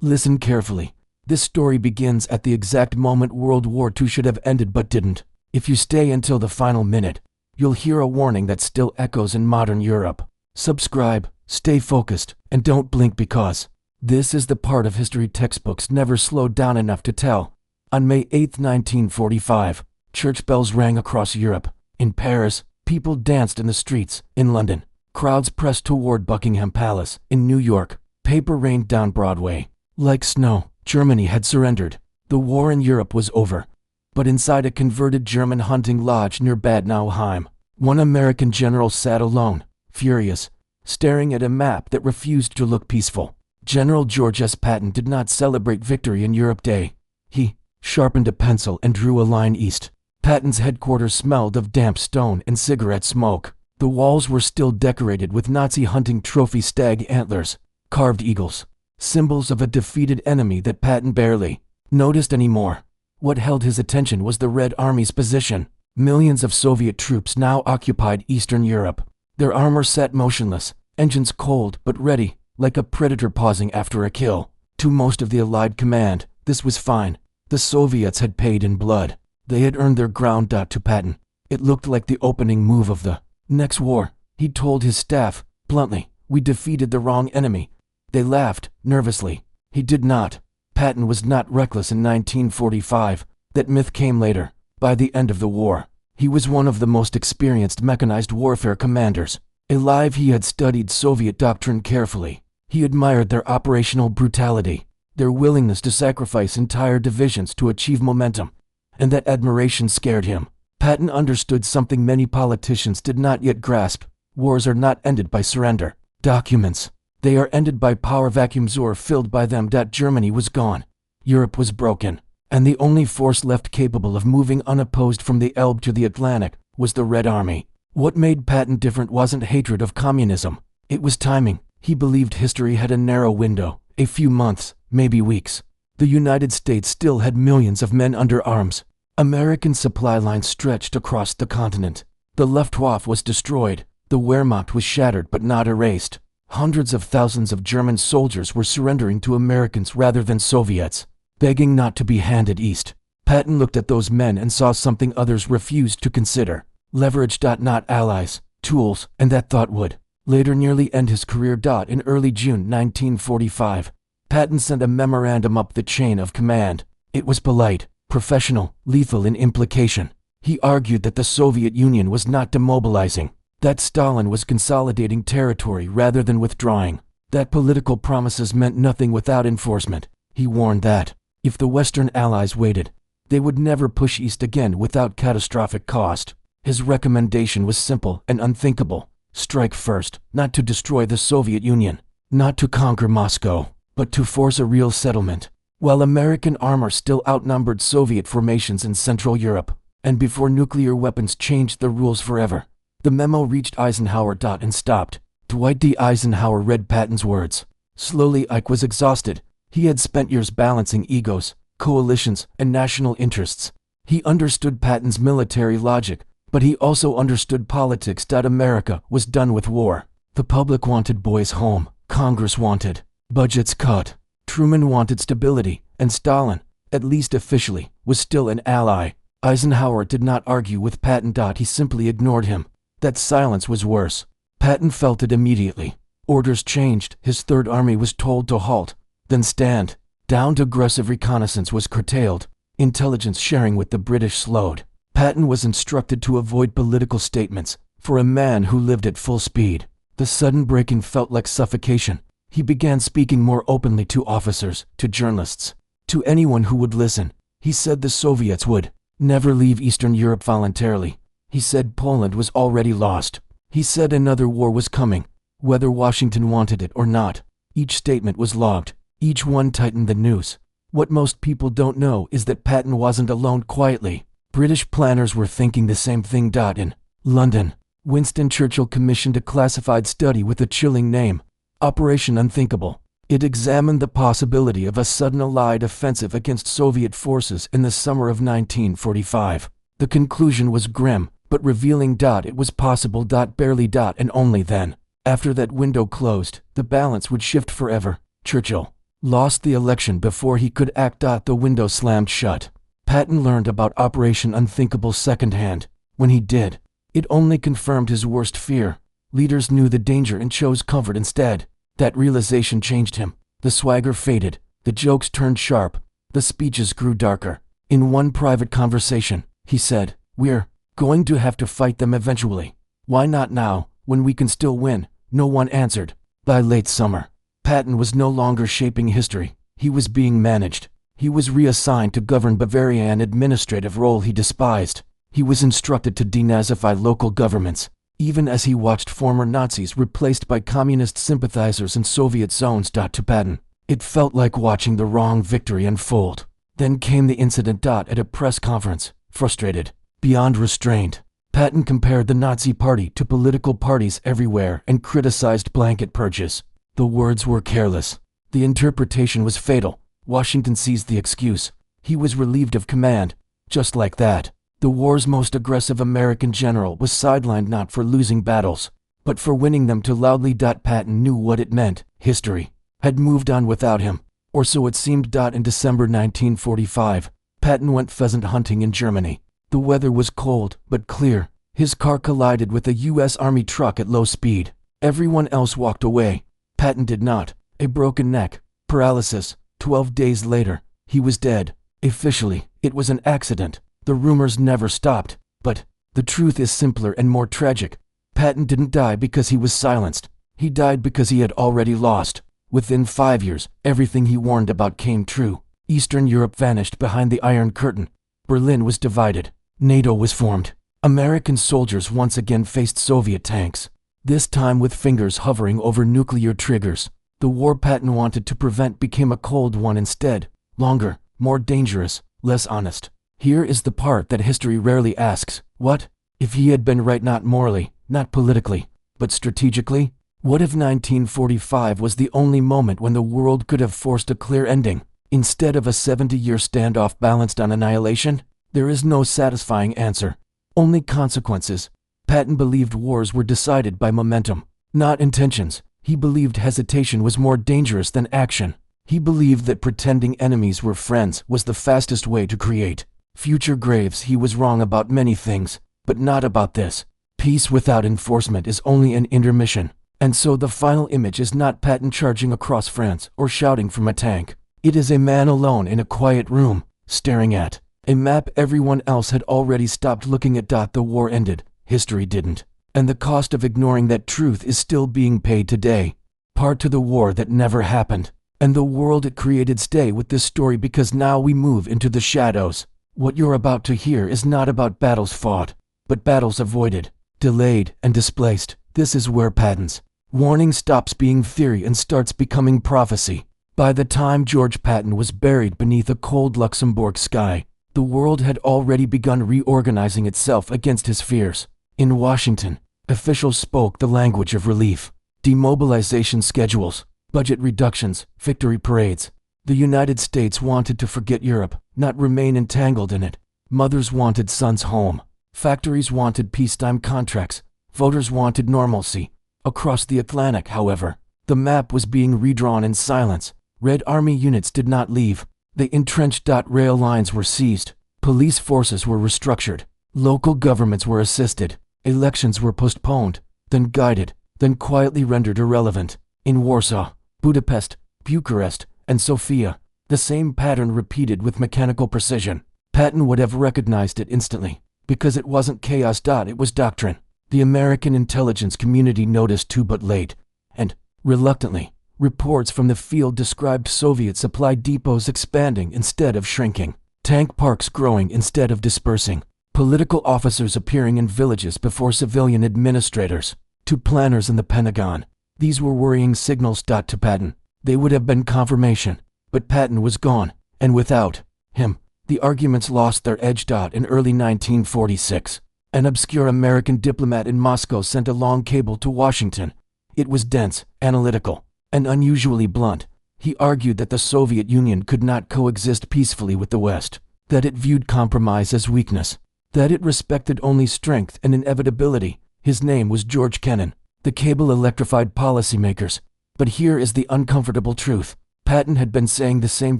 Listen carefully. This story begins at the exact moment World War II should have ended but didn't. If you stay until the final minute, you'll hear a warning that still echoes in modern Europe. Subscribe, stay focused, and don't blink because this is the part of history textbooks never slowed down enough to tell. On May 8, 1945, church bells rang across Europe. In Paris, people danced in the streets. In London, crowds pressed toward Buckingham Palace. In New York, paper rained down Broadway. Like snow, Germany had surrendered. The war in Europe was over. But inside a converted German hunting lodge near Bad Nauheim, one American general sat alone, furious, staring at a map that refused to look peaceful. General George S. Patton did not celebrate Victory in Europe Day. He sharpened a pencil and drew a line east. Patton's headquarters smelled of damp stone and cigarette smoke. The walls were still decorated with Nazi hunting trophy stag antlers, carved eagles, symbols of a defeated enemy that Patton barely noticed anymore. What held his attention was the Red Army's position. Millions of Soviet troops now occupied Eastern Europe. Their armor sat motionless, engines cold but ready, like a predator pausing after a kill. To most of the Allied command, this was fine. The Soviets had paid in blood. They had earned their ground. To Patton, it looked like the opening move of the next war. He told his staff, bluntly, "We defeated the wrong enemy." They laughed, nervously. He did not. Patton was not reckless in 1945. That myth came later. By the end of the war, he was one of the most experienced mechanized warfare commanders. Alive, he had studied Soviet doctrine carefully. He admired their operational brutality, their willingness to sacrifice entire divisions to achieve momentum, and that admiration scared him. Patton understood something many politicians did not yet grasp. Wars are not ended by surrender documents. They are ended by power vacuums or filled by them. Germany was gone. Europe was broken. And the only force left capable of moving unopposed from the Elbe to the Atlantic was the Red Army. What made Patton different wasn't hatred of communism. It was timing. He believed history had a narrow window, a few months, maybe weeks. The United States still had millions of men under arms. American supply lines stretched across the continent. The Luftwaffe was destroyed. The Wehrmacht was shattered but not erased. Hundreds of thousands of German soldiers were surrendering to Americans rather than Soviets, begging not to be handed east. Patton looked at those men and saw something others refused to consider. Leverage. Not allies, tools, and that thought would later nearly end his career. In early June 1945, Patton sent a memorandum up the chain of command. It was polite, professional, lethal in implication. He argued that the Soviet Union was not demobilizing, that Stalin was consolidating territory rather than withdrawing, that political promises meant nothing without enforcement. He warned that, if the Western Allies waited, they would never push east again without catastrophic cost. His recommendation was simple and unthinkable. Strike first, not to destroy the Soviet Union, not to conquer Moscow, but to force a real settlement. While American armor still outnumbered Soviet formations in Central Europe, and before nuclear weapons changed the rules forever, the memo reached Eisenhower. And stopped. Dwight D. Eisenhower read Patton's words. Slowly, Ike was exhausted. He had spent years balancing egos, coalitions, and national interests. He understood Patton's military logic, but he also understood politics. America was done with war. The public wanted boys home. Congress wanted budgets cut. Truman wanted stability, and Stalin, at least officially, was still an ally. Eisenhower did not argue with Patton. He simply ignored him. That silence was worse. Patton felt it immediately. Orders changed. His Third Army was told to halt, then stand down. Aggressive reconnaissance was curtailed. Intelligence sharing with the British slowed. Patton was instructed to avoid political statements. For a man who lived at full speed, the sudden breaking felt like suffocation. He began speaking more openly to officers, to journalists, to anyone who would listen. He said the Soviets would never leave Eastern Europe voluntarily. He said Poland was already lost. He said another war was coming, whether Washington wanted it or not. Each statement was logged. Each one tightened the noose. What most people don't know is that Patton wasn't alone. Quietly, British planners were thinking the same thing. In London, Winston Churchill commissioned a classified study with a chilling name, Operation Unthinkable. It examined the possibility of a sudden Allied offensive against Soviet forces in the summer of 1945. The conclusion was grim, but revealing. It was possible. Barely. And only then. After that window closed, the balance would shift forever. Churchill lost the election before he could act. The window slammed shut. Patton learned about Operation Unthinkable secondhand. When he did, it only confirmed his worst fear. Leaders knew the danger and chose comfort instead. That realization changed him. The swagger faded, the jokes turned sharp, the speeches grew darker. In one private conversation, he said, "We're going to have to fight them eventually. Why not now, when we can still win?" No one answered. By late summer, Patton was no longer shaping history. He was being managed. He was reassigned to govern Bavaria, an administrative role he despised. He was instructed to denazify local governments, even as he watched former Nazis replaced by communist sympathizers in Soviet zones. To Patton, it felt like watching the wrong victory unfold. Then came the incident. At a press conference, frustrated, beyond restraint, Patton compared the Nazi Party to political parties everywhere and criticized blanket purges. The words were careless. The interpretation was fatal. Washington seized the excuse. He was relieved of command. Just like that, the war's most aggressive American general was sidelined not for losing battles, but for winning them too loudly. Patton knew what it meant. History had moved on without him, or so it seemed. In December 1945, Patton went pheasant hunting in Germany. The weather was cold but clear. His car collided with a U.S. Army truck at low speed. Everyone else walked away. Patton did not. A broken neck, paralysis. 12 days later, he was dead. Officially, it was an accident. The rumors never stopped. But the truth is simpler and more tragic. Patton didn't die because he was silenced. He died because he had already lost. Within 5 years, everything he warned about came true. Eastern Europe vanished behind the Iron Curtain. Berlin was divided. NATO was formed. American soldiers once again faced Soviet tanks, this time with fingers hovering over nuclear triggers. The war Patton wanted to prevent became a cold one instead, longer, more dangerous, less honest. Here is the part that history rarely asks. What if he had been right, not morally, not politically, but strategically? What if 1945 was the only moment when the world could have forced a clear ending, instead of a 70-year standoff balanced on annihilation? There is no satisfying answer, only consequences. Patton believed wars were decided by momentum, not intentions. He believed hesitation was more dangerous than action. He believed that pretending enemies were friends was the fastest way to create future graves. He was wrong about many things, but not about this. Peace without enforcement is only an intermission. And so the final image is not Patton charging across France or shouting from a tank. It is a man alone in a quiet room, staring at a map everyone else had already stopped looking at. The war ended. History didn't. And the cost of ignoring that truth is still being paid today. Part to the war that never happened, and the world it created. Stay with this story, because now we move into the shadows. What you're about to hear is not about battles fought, but battles avoided, delayed, and displaced. This is where Patton's warning stops being theory and starts becoming prophecy. By the time George Patton was buried beneath a cold Luxembourg sky, the world had already begun reorganizing itself against his fears. In Washington, officials spoke the language of relief. Demobilization schedules, budget reductions, victory parades. The United States wanted to forget Europe, not remain entangled in it. Mothers wanted sons home. Factories wanted peacetime contracts. Voters wanted normalcy. Across the Atlantic, however, the map was being redrawn in silence. Red Army units did not leave. The entrenched. Rail lines were seized. Police forces were restructured. Local governments were assisted. Elections were postponed, then guided, then quietly rendered irrelevant. In Warsaw, Budapest, Bucharest, and Sofia, the same pattern repeated with mechanical precision. Patton would have recognized it instantly, because it wasn't chaos. It was doctrine. The American intelligence community noticed too, but late, and, reluctantly, reports from the field described Soviet supply depots expanding instead of shrinking, tank parks growing instead of dispersing, political officers appearing in villages before civilian administrators. To planners in the Pentagon, these were worrying signals. To Patton, they would have been confirmation. But Patton was gone, and without him, the arguments lost their edge. In early 1946, an obscure American diplomat in Moscow sent a long cable to Washington. It was dense, analytical, and unusually blunt. He argued that the Soviet Union could not coexist peacefully with the West, that it viewed compromise as weakness, that it respected only strength and inevitability. His name was George Kennan. The cable electrified policymakers. But here is the uncomfortable truth. Patton had been saying the same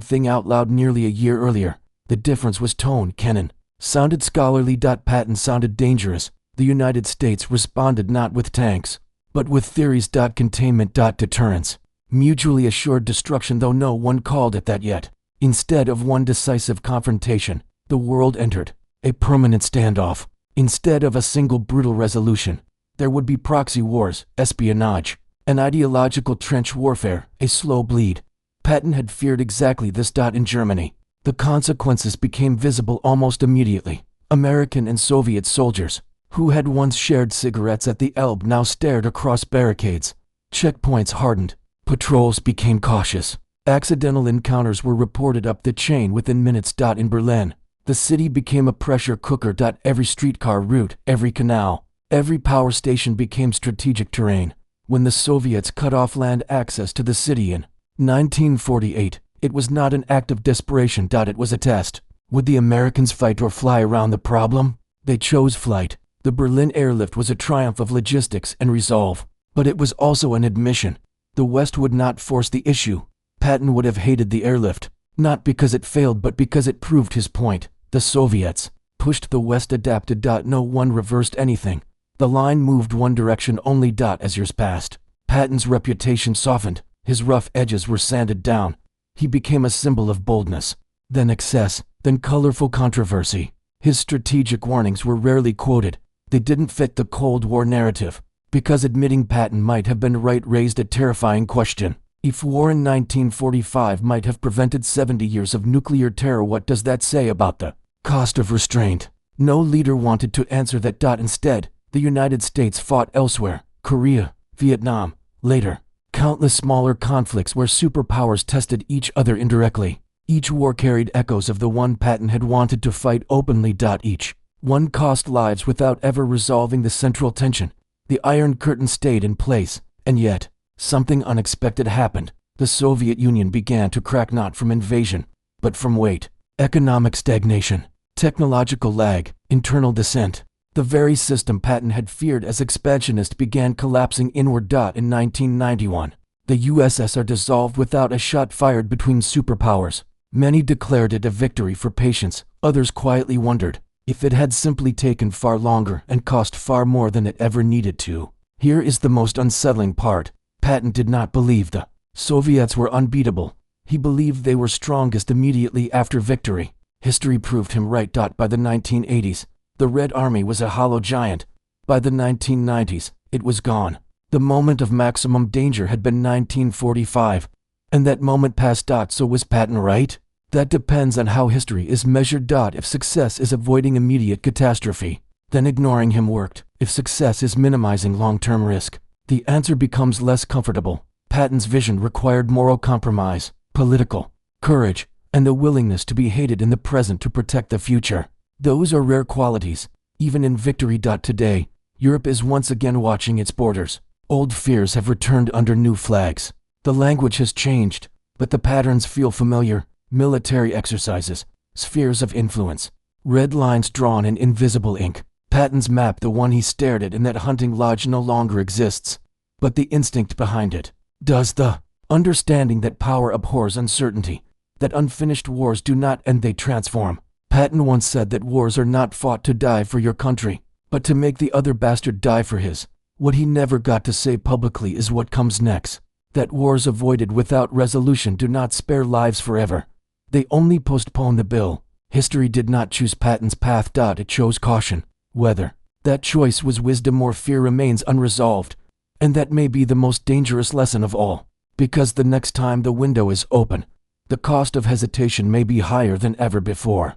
thing out loud nearly a year earlier. The difference was tone. Kennan sounded scholarly. Patton sounded dangerous. The United States responded not with tanks, but with theories. Containment. Deterrence. Mutually assured destruction, though no one called it that yet. Instead of one decisive confrontation, the world entered a permanent standoff. Instead of a single brutal resolution, there would be proxy wars, espionage, an ideological trench warfare, a slow bleed. Patton had feared exactly this. In Germany, the consequences became visible almost immediately. American and Soviet soldiers, who had once shared cigarettes at the Elbe, now stared across barricades. Checkpoints hardened. Patrols became cautious. Accidental encounters were reported up the chain within minutes. In Berlin, the city became a pressure cooker. Every streetcar route, every canal, every power station became strategic terrain. When the Soviets cut off land access to the city in 1948, it was not an act of desperation. It was a test. Would the Americans fight or fly around the problem? They chose flight. The Berlin airlift was a triumph of logistics and resolve, but it was also an admission. The West would not force the issue. Patton would have hated the airlift, not because it failed but because it proved his point. The Soviets pushed, the West adapted. No one reversed anything. The line moved one direction only. As years passed, Patton's reputation softened. His rough edges were sanded down. He became a symbol of boldness, then excess, then colorful controversy. His strategic warnings were rarely quoted. They didn't fit the Cold War narrative, because admitting Patton might have been right raised a terrifying question. If war in 1945 might have prevented 70 years of nuclear terror, what does that say about the cost of restraint? No leader wanted to answer that. Instead, the United States fought elsewhere: Korea, Vietnam, later, countless smaller conflicts where superpowers tested each other indirectly. Each war carried echoes of the one Patton had wanted to fight openly. Each one cost lives without ever resolving the central tension. The Iron Curtain stayed in place, and yet, something unexpected happened. The Soviet Union began to crack, not from invasion, but from weight. Economic stagnation, technological lag, internal dissent. The very system Patton had feared as expansionist began collapsing inward. In 1991, the USSR dissolved without a shot fired between superpowers. Many declared it a victory for patience. Others quietly wondered if it had simply taken far longer and cost far more than it ever needed to. Here is the most unsettling part. Patton did not believe the Soviets were unbeatable. He believed they were strongest immediately after victory. History proved him right. By the 1980s, the Red Army was a hollow giant. By the 1990s, it was gone. The moment of maximum danger had been 1945, and that moment passed. So was Patton right? That depends on how history is measured. If success is avoiding immediate catastrophe, then ignoring him worked. If success is minimizing long-term risk, the answer becomes less comfortable. Patton's vision required moral compromise, political courage, and the willingness to be hated in the present to protect the future. Those are rare qualities, even in victory. Today, Europe is once again watching its borders. Old fears have returned under new flags. The language has changed, but the patterns feel familiar. Military exercises, spheres of influence, red lines drawn in invisible ink. Patton's map, the one he stared at in that hunting lodge, no longer exists. But the instinct behind it does. The understanding that power abhors uncertainty, that unfinished wars do not end, they transform. Patton once said that wars are not fought to die for your country, but to make the other bastard die for his. What he never got to say publicly is what comes next. That wars avoided without resolution do not spare lives forever. They only postpone the bill. History did not choose Patton's path. It chose caution. Whether that choice was wisdom or fear remains unresolved. And that may be the most dangerous lesson of all. Because the next time the window is open, the cost of hesitation may be higher than ever before.